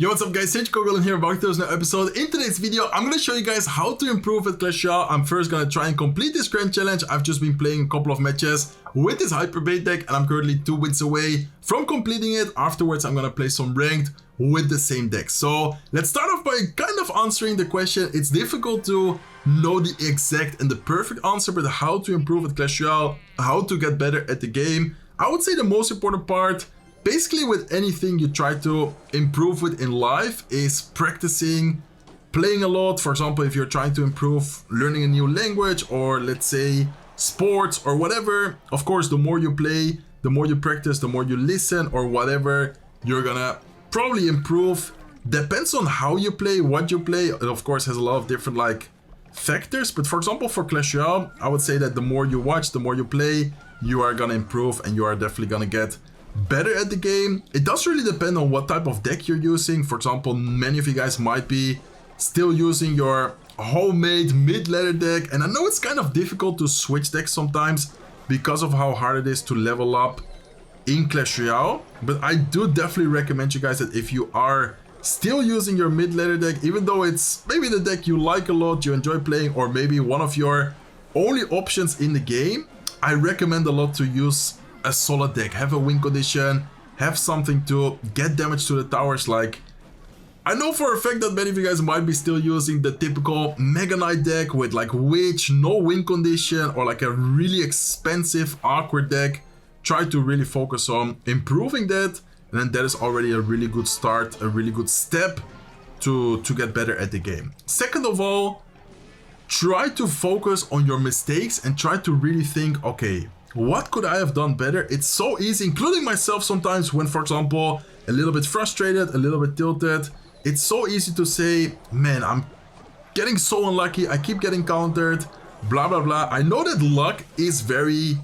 Yo, what's up guys, Goblin here, back to this new episode. In today's video, I'm gonna show you guys how to improve at Clash Royale. I'm first gonna try and complete this grand challenge. I've just been playing a couple of matches with this hyper bait deck and I'm currently 2 wins away from completing it. Afterwards, I'm gonna play some ranked with the same deck. So let's start off by kind of answering the question. It's difficult to know the exact and the perfect answer, but how to improve at Clash Royale, how to get better at the game. I would say the most important part, basically with anything you try to improve with in life, is practicing, playing a lot. For example, if you're trying to improve learning a new language, or let's say sports or whatever, of course the more you play, the more you practice, the more you listen or whatever, you're gonna probably improve. Depends on how you play, what you play. It of course has a lot of different like factors, but for example for Clash Royale, I would say that the more you watch, the more you play, you are gonna improve and you are definitely gonna get better at the game. It does really depend on what type of deck you're using. For example, many of you guys might be still using your homemade mid-ladder deck, and I know it's kind of difficult to switch decks sometimes because of how hard it is to level up in Clash Royale, but I do definitely recommend you guys that if you are still using your mid-ladder deck, even though it's maybe the deck you like a lot, you enjoy playing, or maybe one of your only options in the game, I recommend a lot to use a solid deck. Have a win condition, have something to get damage to the towers. Like, I know for a fact that many of you guys might be still using the typical Mega Knight deck with like Witch, no win condition, or like a really expensive awkward deck. Try to really focus on improving that, and then that is already a really good start, a really good step to get better at the game. Second of all, try to focus on your mistakes and try to really think, okay, what could I have done better? It's so easy, including myself sometimes, when, for example, a little bit frustrated, a little bit tilted. It's so easy to say, man, I'm getting so unlucky. I keep getting countered, blah, blah, blah. I know that luck is very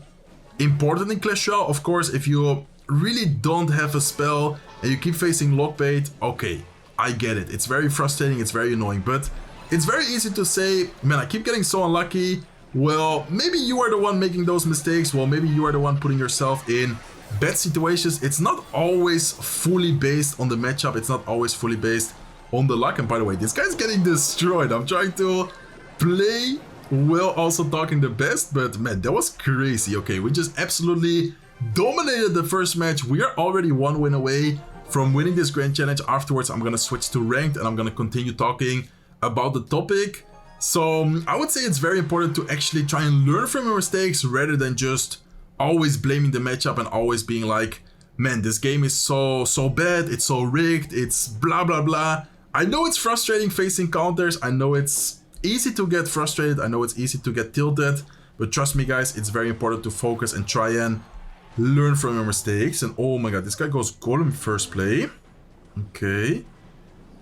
important in Clash Royale. Of course, if you really don't have a spell and you keep facing lock bait, okay, I get it. It's very frustrating. It's very annoying, but it's very easy to say, man, I keep getting so unlucky. Well, maybe you are the one making those mistakes. Well, maybe you are the one putting yourself in bad situations. It's not always fully based on the matchup. It's not always fully based on the luck. And by the way, this guy's getting destroyed. I'm trying to play well, also talking the best, but man, that was crazy. Okay, we just absolutely dominated the first match. We are already 1 win away from winning this grand challenge. Afterwards, I'm gonna switch to ranked and I'm gonna continue talking about the topic. So I would say it's very important to actually try and learn from your mistakes rather than just always blaming the matchup and always being like, man, this game is so bad, it's so rigged, it's blah blah blah. I know it's frustrating facing counters, I know it's easy to get frustrated, I know it's easy to get tilted, but trust me guys, it's very important to focus and try and learn from your mistakes. And oh my god, this guy goes Golem first play. Okay,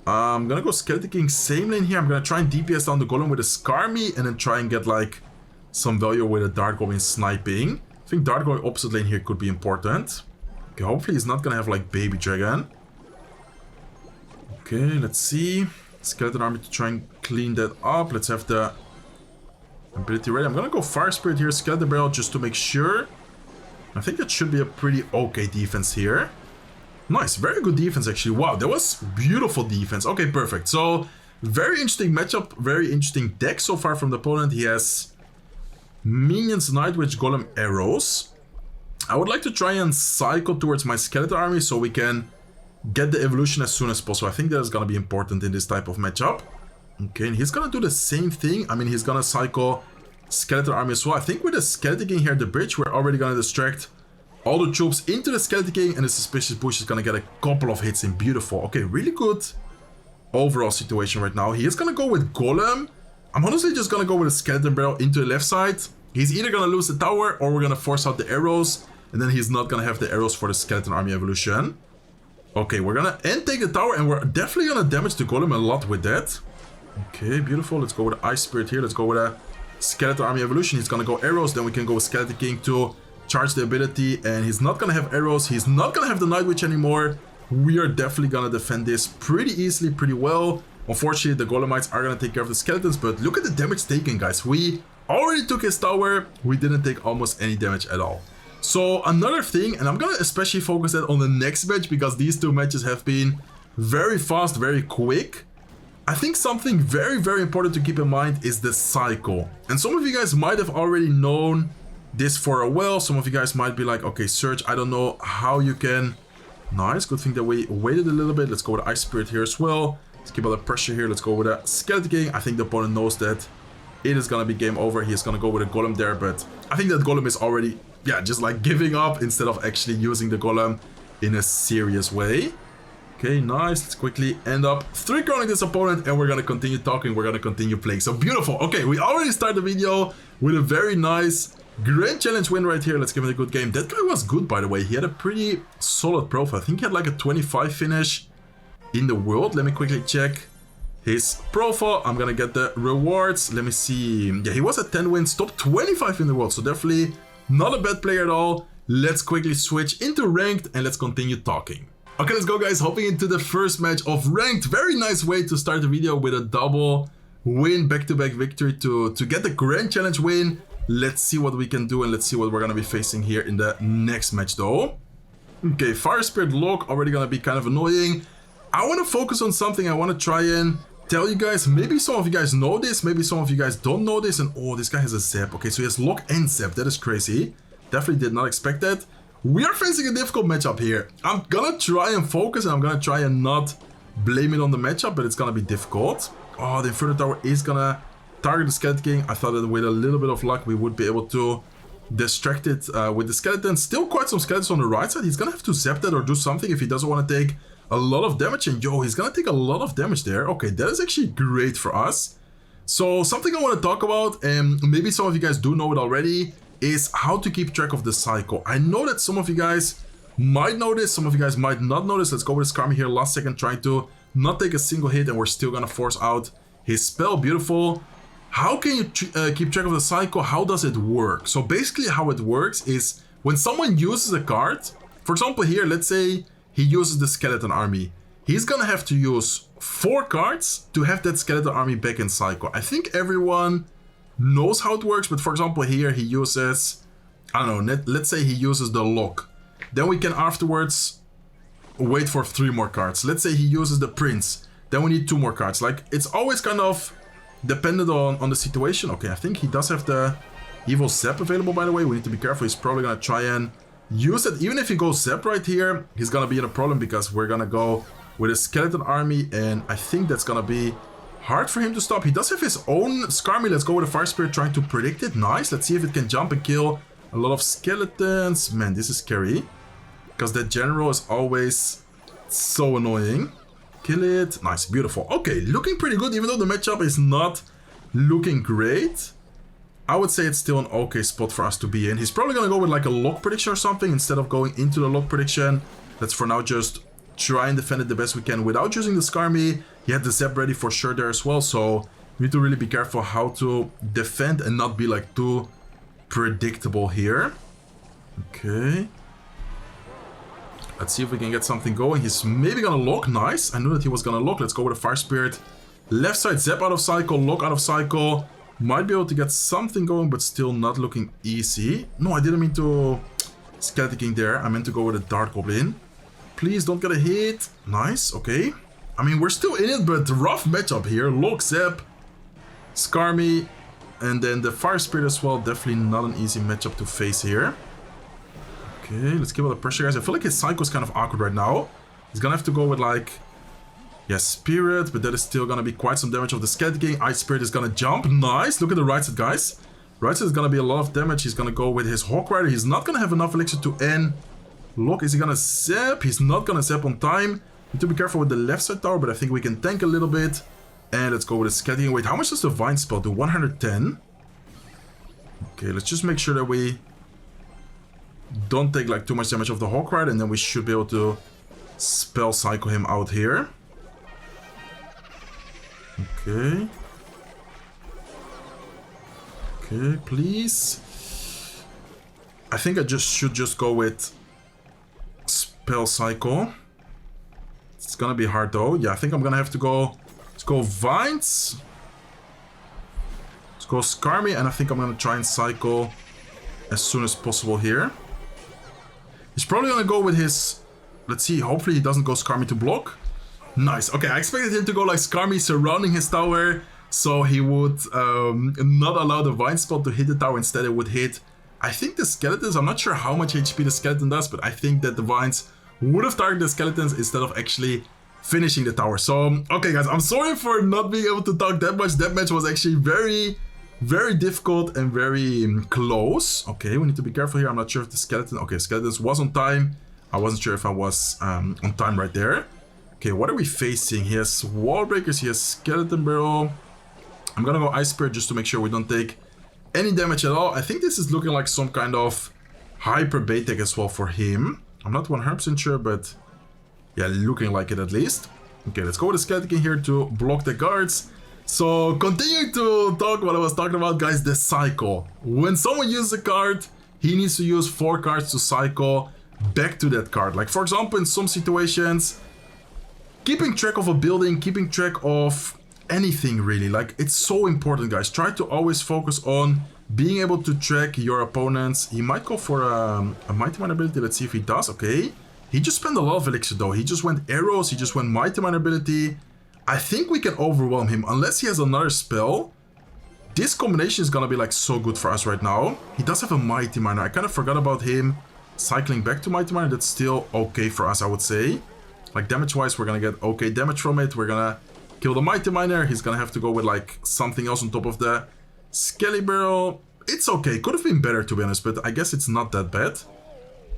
I'm gonna go Skeleton King same lane here. I'm gonna try and DPS down the Golem with a Skarmy and then try and get like some value with a Dart Goblin sniping. I think Dart Goblin opposite lane here could be important. Okay, hopefully he's not gonna have like Baby Dragon. Okay, let's see. Skeleton Army to try and clean that up. Let's have the ability ready. I'm gonna go Fire Spirit here, Skeleton Barrel just to make sure. I think that should be a pretty okay defense here. Nice, very good defense actually. Wow, that was beautiful defense. Okay, perfect. So very interesting matchup, very interesting deck so far from the opponent. He has minions, Night Witch, Golem, arrows. I would like to try and cycle towards my Skeleton Army so we can get the evolution as soon as possible. I think that is going to be important in this type of matchup. Okay, and he's going to do the same thing. I mean, he's going to cycle Skeleton Army as well. I think with the Skeleton King here at the bridge, we're already going to distract all the troops into the Skeleton King, and the Suspicious Bush is gonna get a couple of hits in. Beautiful. Okay, really good overall situation right now. He is gonna go with Golem. I'm honestly just gonna go with a Skeleton Barrel into the left side. He's either gonna lose the tower or we're gonna force out the arrows, and then he's not gonna have the arrows for the Skeleton Army evolution. Okay, we're gonna take the tower, and we're definitely gonna damage the Golem a lot with that. Okay, beautiful. Let's go with the Ice Spirit here. Let's go with a Skeleton Army evolution. He's gonna go arrows, then we can go with Skeleton King to charge the ability, and he's not gonna have arrows, he's not gonna have the Night Witch anymore. We are definitely gonna defend this pretty easily, pretty well. Unfortunately, the Golemites are gonna take care of the skeletons, but look at the damage taken, guys. We already took his tower, we didn't take almost any damage at all. So another thing, and I'm gonna especially focus that on the next match because these 2 matches have been very fast, very quick. I think something very, very important to keep in mind is the cycle. And some of you guys might have already known this for a while. Some of you guys might be like, okay, Serge, I don't know how you can... Nice, good thing that we waited a little bit. Let's go with Ice Spirit here as well. Let's keep all the pressure here. Let's go with a Skeleton King. I think the opponent knows that it is gonna be game over. He's gonna go with a Golem there, but I think that Golem is already, yeah, just like giving up instead of actually using the Golem in a serious way. Okay, nice. Let's quickly end up 3-crowning this opponent, and we're gonna continue talking. We're gonna continue playing. So beautiful. Okay, we already started the video with a very nice Grand Challenge win right here. Let's give it a good game. That guy was good, by the way. He had a pretty solid profile. I think he had like a 25 finish in the world. Let me quickly check his profile. I'm gonna get the rewards. Let me see. Yeah, he was at 10 wins, top 25 in the world. So definitely not a bad player at all. Let's quickly switch into ranked and let's continue talking. Okay, let's go, guys. Hopping into the first match of ranked. Very nice way to start the video with a double win, back-to-back victory to get the Grand Challenge win. Let's see what we can do and let's see what we're gonna be facing here in the next match though. Okay, Fire Spirit Lock, already gonna be kind of annoying. I want to focus on something. I want to try and tell you guys, maybe some of you guys know this, maybe some of you guys don't know this, and oh, this guy has a Zap. Okay, so he has Lock and Zap. That is crazy. Definitely did not expect that. We are facing a difficult matchup here. I'm gonna try and focus and I'm gonna try and not blame it on the matchup, but it's gonna be difficult. Oh, the Inferno Tower is gonna target the Skeleton King. I thought that with a little bit of luck we would be able to distract it with the skeleton. Still quite some skeletons on the right side. He's gonna have to zap that or do something if he doesn't want to take a lot of damage. And yo, he's gonna take a lot of damage there. Okay, that is actually great for us. So something I want to talk about, and maybe some of you guys do know it already, is how to keep track of the cycle. I know that some of you guys might know this, some of you guys might not know this. Let's go with Skarmy here last second, trying to not take a single hit, and we're still gonna force out his spell. Beautiful. How can you keep track of the cycle? How does it work? So basically how it works is when someone uses a card, for example here, let's say he uses the Skeleton Army. He's gonna have to use 4 cards to have that Skeleton Army back in cycle. I think everyone knows how it works, but for example here he uses, I don't know, let's say he uses the Lock. Then we can afterwards wait for 3 more cards. Let's say he uses the Prince. Then we need 2 more cards. Like, it's always kind of dependent on the situation. Okay, I think he does have the Evil Zap available, by the way. We need to be careful. He's probably gonna try and use it. Even if he goes Zap right here, he's gonna be in a problem because we're gonna go with a Skeleton Army, and I think that's gonna be hard for him to stop. He does have his own Skarmy. Let's go with a Fire Spirit trying to predict it. Nice. Let's see if it can jump and kill a lot of skeletons. Man, this is scary because that general is always so annoying. Kill it. Nice, beautiful. Okay, looking pretty good, even though the matchup is not looking great. I would say it's still an okay spot for us to be in. He's probably gonna go with like a Lock prediction or something instead of going into the Lock prediction. Let's for now just try and defend it the best we can without using the Skarmy. He had the Zap ready for sure there as well, so we need to really be careful how to defend and not be like too predictable here. Okay. Let's see if we can get something going. He's maybe gonna Lock. Nice. I knew that he was gonna Lock. Let's go with a Fire Spirit. Left side Zap out of cycle, Lock out of cycle. Might be able to get something going, but still not looking easy. No, I didn't mean to Skeleton King there. I meant to go with a Dart Goblin. Please don't get a hit. Nice. Okay. I mean, we're still in it, but rough matchup here. Lock, Zap, Skarmy, and then the Fire Spirit as well. Definitely not an easy matchup to face here. Okay, let's give all the pressure, guys. I feel like his cycle is kind of awkward right now. He's gonna have to go with like, yeah, Spirit, but that is still gonna be quite some damage of the Skeleton King. Ice Spirit is gonna jump. Nice. Look at the right side, guys. Right side is gonna be a lot of damage. He's gonna go with his Hawk Rider. He's not gonna have enough elixir to end. Look, is he gonna zap? He's not gonna zap on time. Need to be careful with the left side tower, but I think we can tank a little bit. And let's go with the Skeleton King. Wait, how much does the Vine spell do? 110. Okay, let's just make sure that we don't take like too much damage of the Hawk Rider, and then we should be able to spell cycle him out here. Okay. Okay, please. I think I should just go with spell cycle. It's gonna be hard though. Yeah, I think I'm gonna have to go. Let's go Vines. Let's go Skarmy, and I think I'm gonna try and cycle as soon as possible here. He's probably gonna go with his. Let's see. Hopefully he doesn't go Skarmy to block. Nice. Okay, I expected him to go like Skarmy surrounding his tower, so he would not allow the Vine Spell to hit the tower. Instead, it would hit, I think, the skeletons. I'm not sure how much HP the skeleton does, but I think that the vines would have targeted the skeletons instead of actually finishing the tower. So, okay, guys, I'm sorry for not being able to talk that much. That match was actually very, very difficult and very close. Okay, we need to be careful here. I'm not sure if the skeleton... Okay, skeletons was on time. I wasn't sure if I was on time right there. Okay, what are we facing? He has wall breakers, he has skeleton barrel. I'm gonna go ice spirit just to make sure we don't take any damage at all. I think this is looking like some kind of hyper bait deck as well for him. I'm not 100% sure, but yeah, looking like it at least. Okay, let's go with the skeleton king here to block the guards. So continuing to talk what I was talking about, guys, the cycle. When someone uses a card, he needs to use 4 cards to cycle back to that card. Like for example, in some situations, keeping track of a building, keeping track of anything really, like it's so important, guys. Try to always focus on being able to track your opponents. He might go for a Mighty Mine ability. Let's see if he does. Okay, he just spent a lot of elixir though. He just went arrows, he just went Mighty Mine ability. I think we can overwhelm him unless he has another spell. This combination is gonna be like so good for us right now. He does have a Mighty Miner. I kind of forgot about him cycling back to Mighty Miner. That's still okay for us, I would say. Like damage wise, we're gonna get okay damage from it. We're gonna kill the Mighty Miner. He's gonna have to go with like something else on top of the Skelly Barrel. It's okay. Could have been better to be honest, but I guess it's not that bad.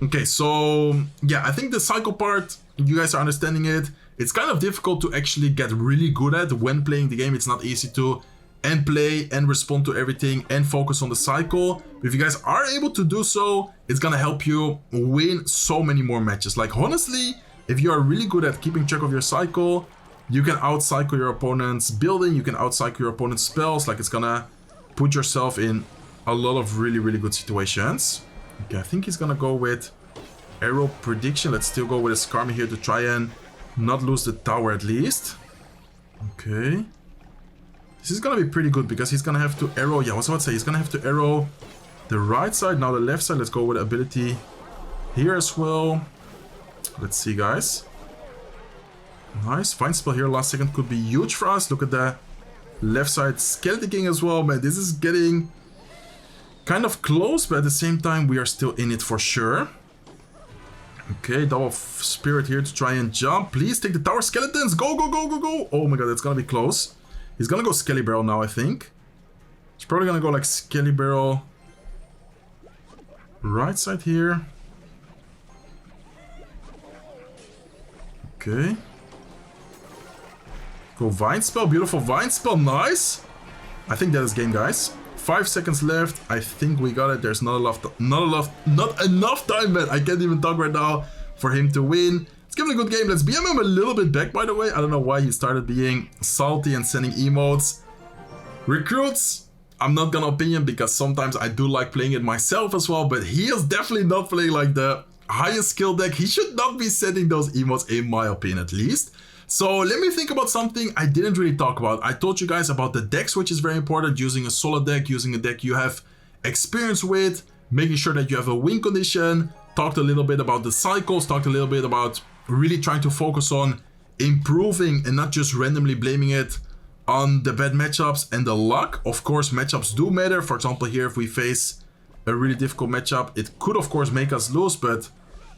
Okay, so yeah, I think the cycle part, you guys are understanding it. It's kind of difficult to actually get really good at when playing the game. It's not easy to and play and respond to everything and focus on the cycle. If you guys are able to do so, it's gonna help you win so many more matches. Like honestly, if you are really good at keeping track of your cycle, you can outcycle your opponent's building, you can outcycle your opponent's spells. Like it's gonna put yourself in a lot of really, really good situations. Okay, I think he's gonna go with arrow prediction. Let's still go with a Skarmy here to try and not lose the tower at least. Okay. This is gonna be pretty good because he's gonna have to arrow. Yeah, I was about to say he's gonna have to arrow the right side, now the left side. Let's go with ability here as well. Let's see, guys. Nice. Fine spell here. Last second could be huge for us. Look at the left side Skeleton King as well. Man, this is getting kind of close, but at the same time, we are still in it for sure. Okay, double spirit here to try and jump. Please take the tower skeletons. Go, go, go, go, go. Oh my god, it's gonna be close. He's gonna go Skelly Barrel now, I think. He's probably gonna go like Skelly Barrel. Right side here. Okay. Go Vine Spell. Beautiful Vine Spell. Nice. I think that is game, guys. 5 seconds left. I think we got it. There's not enough time, man. I can't even talk right now for him to win. Let's give him a good game. Let's BM him a little bit back, by the way. I don't know why he started being salty and sending emotes. Recruits, I'm not gonna opinion because sometimes I do like playing it myself as well, but he is definitely not playing like the highest skill deck. He should not be sending those emotes, in my opinion at least. So let me think about something I didn't really talk about. I told you guys about the decks, which is very important. Using a solid deck, using a deck you have experience with, making sure that you have a win condition. Talked a little bit about the cycles, talked a little bit about really trying to focus on improving and not just randomly blaming it on the bad matchups and the luck. Of course, matchups do matter. For example, here if we face a really difficult matchup, it could of course make us lose, but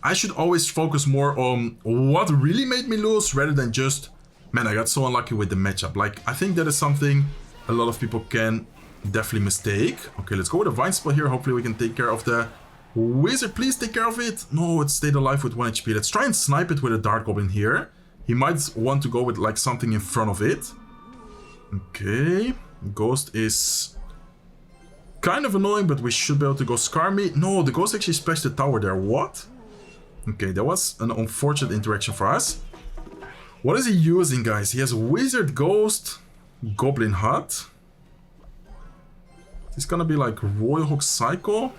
I should always focus more on what really made me lose rather than just, man, I got so unlucky with the matchup. Like, I think that is something a lot of people can definitely mistake. Okay, let's go with a Vine Spell here. Hopefully we can take care of the Wizard. Please take care of it. No, it stayed alive with 1 HP. Let's try and snipe it with a Dart Goblin here. He might want to go with like something in front of it. Okay, Ghost is kind of annoying, but we should be able to go Skarmy. No, the Ghost actually splashed the tower there. What? Okay, that was an unfortunate interaction for us. What is he using, guys? He has Wizard, Ghost, Goblin Hut. Is this gonna be like Royal Hawk Cycle?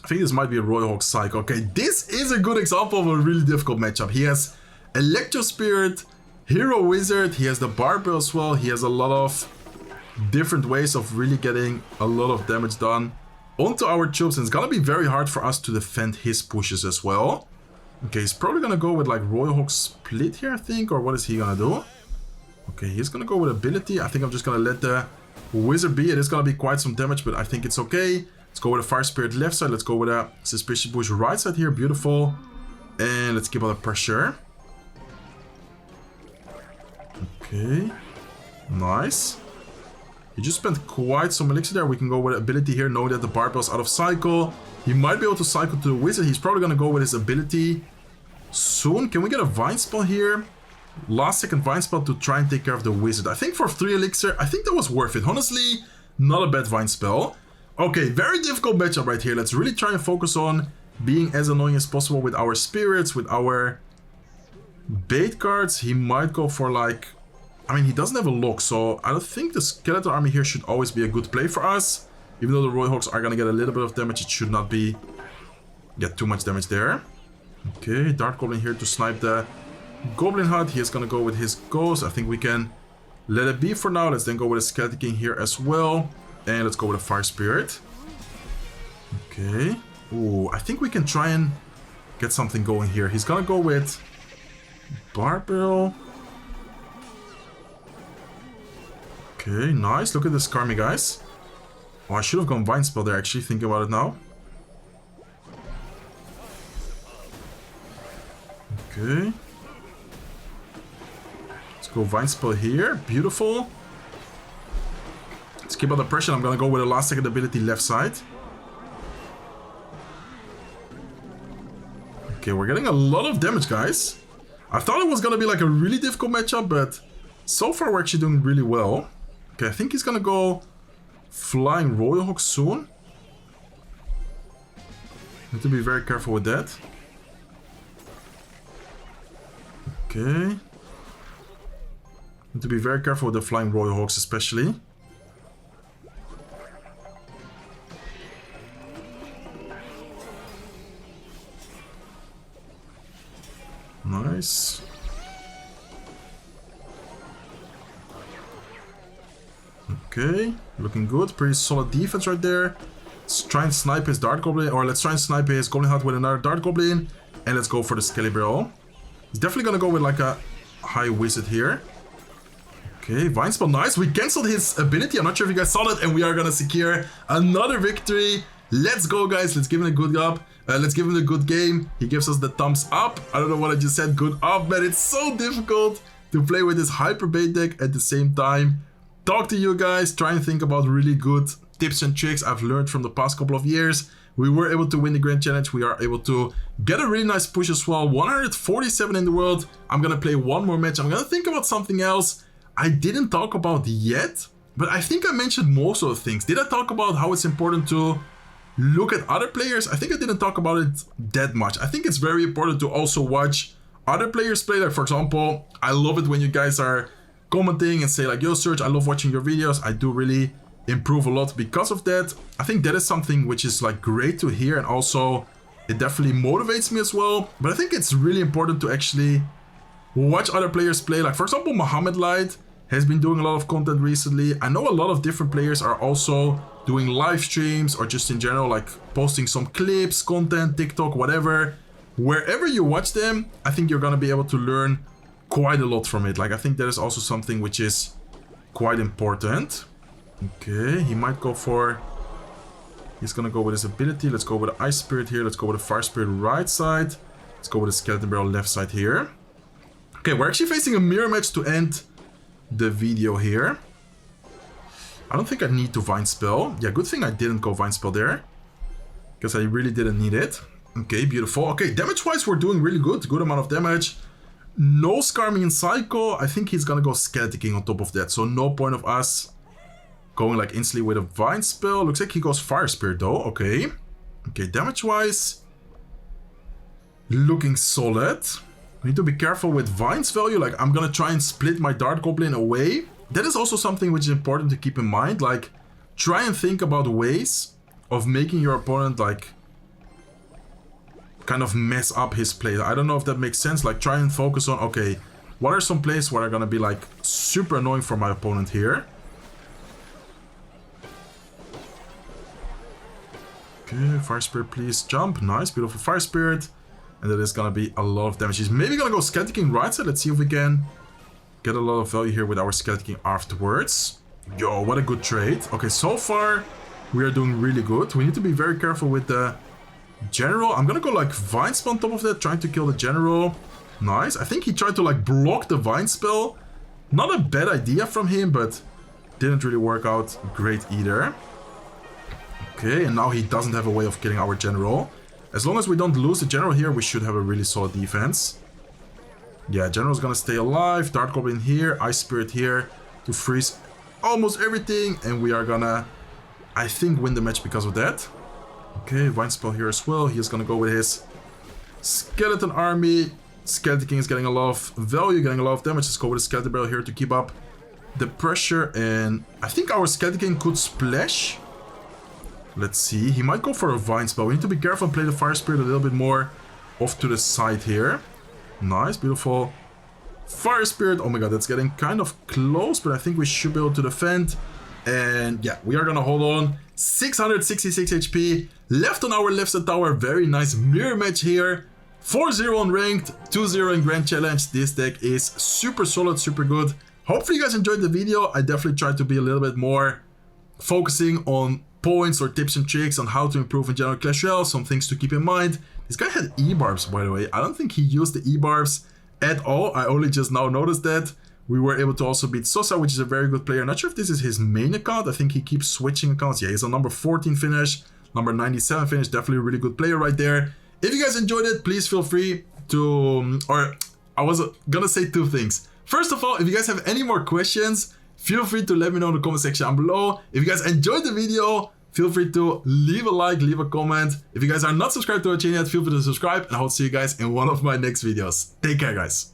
I think this might be a Royal Hawk Cycle. Okay, this is a good example of a really difficult matchup. He has Electro Spirit, Hero Wizard, he has the Barbell as well. He has a lot of different ways of really getting a lot of damage done onto our troops, and it's gonna be very hard for us to defend his pushes as well. Okay, he's probably gonna go with like Royal Hawk Split here, I think, or what is he gonna do? Okay, he's gonna go with ability. I think I'm just gonna let the wizard be. It is gonna be quite some damage, but I think it's okay. Let's go with a Fire Spirit left side. Let's go with a Suspicious Bush right side here. Beautiful. And let's keep on the pressure. Okay. Nice. He just spent quite some elixir there. We can go with ability here, knowing that the barbell's out of cycle. He might be able to cycle to the wizard. He's probably gonna go with his ability soon. Can we get a vine spell here? Last second vine spell to try and take care of the wizard. I think for 3 elixir, I think that was worth it. Honestly, not a bad vine spell. Okay, very difficult matchup right here. Let's really try and focus on being as annoying as possible with our spirits, with our bait cards. He might go for like... I mean, he doesn't have a lock, so I don't think the skeleton army here should always be a good play for us. Even though the Royal Hawks are gonna get a little bit of damage, it should not be... get too much damage there. Okay, Dart Goblin here to snipe the Goblin Hut. He is gonna go with his ghost. I think we can let it be for now. Let's then go with a Skeleton King here as well. And let's go with a Fire Spirit. Okay. Ooh, I think we can try and get something going here. He's gonna go with Barbell. Okay, nice. Look at this Karmi, guys. Oh, I should have gone Vine Spell there, actually, thinking about it now. Okay. Let's go Vine Spell here. Beautiful. Let's keep under pressure. I'm gonna go with a last second ability left side. Okay, we're getting a lot of damage, guys. I thought it was gonna be like a really difficult matchup, but so far we're actually doing really well. Okay, I think he's gonna go Flying Royal Hawk soon. Need to be very careful with that. Okay. Need to be very careful with the Flying Royal Hawks especially. Nice. Okay, looking good. Pretty solid defense right there. Let's try and snipe his Dart Goblin, or let's try and snipe his Goblin Hut with another Dart Goblin. And let's go for the Skelly Barrel. He's definitely gonna go with like a high wizard here. Okay, Vine Spell, nice. We cancelled his ability. I'm not sure if you guys saw that, and we are gonna secure another victory. Let's go, guys. Let's give him a good up. Let's give him a good game. He gives us the thumbs up. I don't know what I just said. Good up, man. It's so difficult to play with this hyper bait deck at the same time. Talk to you guys. Try and think about really good tips and tricks I've learned from the past couple of years. We were able to win the Grand Challenge. We are able to get a really nice push as well. 147 in the world. I'm gonna play one more match. I'm gonna think about something else I didn't talk about yet, but I think I mentioned most of the things. Did I talk about how it's important to look at other players? I think I didn't talk about it that much. I think it's very important to also watch other players play. Like, for example, I love it when you guys are commenting and say like, yo, Serge, I love watching your videos. I do really improve a lot because of that. I think that is something which is like great to hear, and also it definitely motivates me as well. But I think it's really important to actually watch other players play. Like, for example, Mohammed Light has been doing a lot of content recently. I know a lot of different players are also doing live streams, or just in general like posting some clips, content, TikTok, whatever. Wherever you watch them, I think you're gonna be able to learn quite a lot from it. Like, I think that is also something which is quite important. Okay, he might go for... He's gonna go with his ability. Let's go with the Ice Spirit here. Let's go with the Fire Spirit right side. Let's go with the Skeleton Barrel left side here. Okay, we're actually facing a mirror match to end the video here. I don't think I need to Vine Spell. Yeah, good thing I didn't go Vine Spell there, because I really didn't need it. Okay, beautiful. Okay, damage-wise, we're doing really good. Good amount of damage. No Scarming in Cycle. I think he's gonna go Skeleton King on top of that, so no point of us going like instantly with a Vine Spell. Looks like he goes Fire Spirit though. Okay. Okay, damage-wise, looking solid. I need to be careful with Vine's value. Like, I'm gonna try and split my Dart Goblin away. That is also something which is important to keep in mind. Like, try and think about ways of making your opponent like kind of mess up his play. I don't know if that makes sense. Like, try and focus on, okay, what are some plays where are gonna be like super annoying for my opponent here. Okay, Fire Spirit, please jump. Nice, beautiful Fire Spirit. And that is gonna be a lot of damage. He's maybe gonna go Skeleton King right side. Let's see if we can get a lot of value here with our Skeleton King afterwards. Yo, what a good trade. Okay, so far we are doing really good. We need to be very careful with the general. I'm gonna go like Vine Spell on top of that, trying to kill the general. Nice. I think he tried to like block the Vine Spell. Not a bad idea from him, but didn't really work out great either. Okay, and now he doesn't have a way of killing our general. As long as we don't lose the general here, we should have a really solid defense. Yeah, general's gonna stay alive. Dart Goblin here, Ice Spirit here to freeze almost everything. And we are gonna, I think, win the match because of that. Okay, Vine Spell here as well. He's gonna go with his Skeleton Army. Skeleton King is getting a lot of value, getting a lot of damage. Let's go with the Skeleton Barrel here to keep up the pressure. And I think our Skeleton King could splash. Let's see. He might go for a Vine Spell. We need to be careful and play the Fire Spirit a little bit more off to the side here. Nice, beautiful. Fire Spirit. Oh my god, that's getting kind of close, but I think we should be able to defend. And yeah, we are gonna hold on. 666 HP left on our left side tower. Very nice mirror match here. 4-0 on ranked, 2-0 in Grand Challenge. This deck is super solid, super good. Hopefully you guys enjoyed the video. I definitely tried to be a little bit more focusing on points or tips and tricks on how to improve in general Clash Royale, some things to keep in mind. This guy had E-barbs, by the way. I don't think he used the E-barbs at all. I only just now noticed that. We were able to also beat Sosa, which is a very good player. Not sure if this is his main account. I think he keeps switching accounts. Yeah, he's on number 14 finish, number 97 finish. Definitely a really good player right there. If you guys enjoyed it, please feel free to, or I was gonna say two things. First of all, if you guys have any more questions, feel free to let me know in the comment section down below. If you guys enjoyed the video, feel free to leave a like, leave a comment. If you guys are not subscribed to our channel yet, feel free to subscribe, and I hope to see you guys in one of my next videos. Take care, guys.